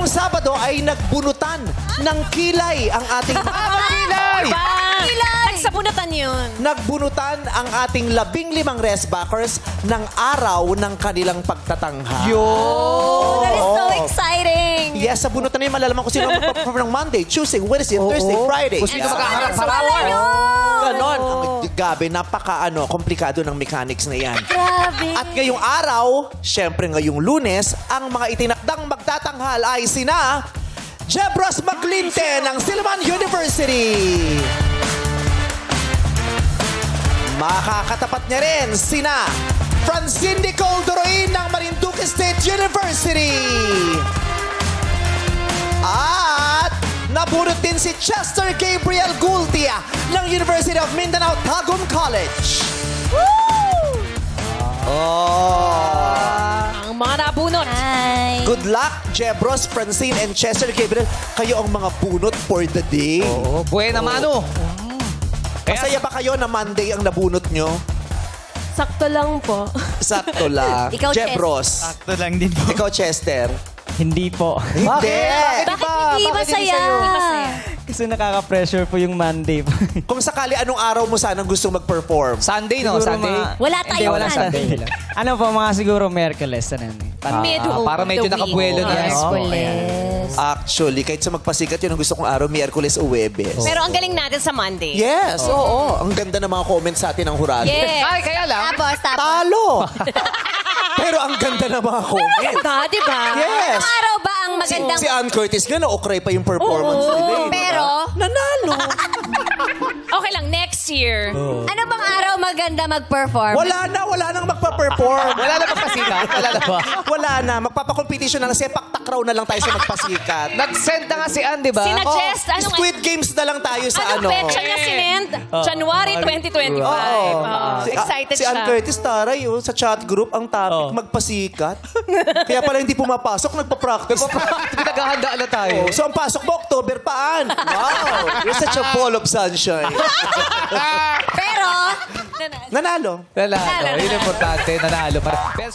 Noong Sabado ay nagbunutan ng kilay ang ating Kilay! Nagsabunutan yun. Nagbunutan ang ating 15 Resbackers ng araw ng kanilang pagtatanghal. That is so exciting. Yes, sa bunutan na yun, malalaman ko sino ang perform ng Monday, Tuesday, Wednesday, Thursday, Friday. Kung sino magkaharap-harapan. Ganon. Gabi, komplikado ng mechanics na yan. Grabe. At ngayong araw, syempre ngayong Lunes, ang mga itinakdang magtatanghal ay sina Jebros Maglinte ng Silman University. Makakatapat niya rin sina Francine Nicole Doroin ng Marinduque State University. At nabunot din si Chester Gabriel Gultia ng University of Mindanao Tagum College. Ang mga nabunot. Hi. Good luck, Jebros, Francine, and Chester Gabriel. Kayo ang mga bunot for the day. Oo, buena mano. Masaya ba kayo na Monday ang nabunot nyo? Sakto lang po. Sakto lang. Ikaw, Jebros. Sakto lang din po. Ikaw, Chester. Hindi po. Hindi. Bakit hindi masaya? Kasi nakaka-pressure po yung Monday po. Kung sakali, anong araw mo sanang gustong mag-perform? Sunday, no? Siguro Sunday. Wala Hindi, tayong wala Sunday. Sunday. Ano po, mga siguro Miyerkules. Para medyo nakabuelo na. Miyerkules. Actually, kahit sa magpasikat, yun ang gusto kong araw, Miyerkules o Huwebes. Pero ang galing natin sa Monday. Yes, oo. Ang ganda ng mga comments sa atin ng hurado. Yes. Ay, kaya lang. Tapos. Talo! Pero ang ganda ng mga comments. Di ba? Yes. Anong araw ba ang magandang... Si Ann Curtis nga, na-okray pa yung performance nila. eh, Pero... nanalo. Okay lang, next year. Ano bang araw maganda mag-perform? Wala nang magpa-perform. Wala na magpasikat. Wala na ba? Wala na. Magpapakompetition na lang. Sepak takraw na lang tayo sa magpasikat. Nag-send na nga si Ann, di ba? Sinadjust, anong... Squid Games na lang tayo sa Anong petsa niya sinend? January 2025. Excited Si Ann siya. Curtis, taray, sa chat group, ang topic, magpasikat. Kaya pala hindi pumapasok, nagpa-practice. Pinaghahandaan na tayo. So, ang pasok mo, October paan. Wow. You're such a ball of sunshine. Pero... Nanalo. Nanalo. Yun ang importante. Nanalo. Pero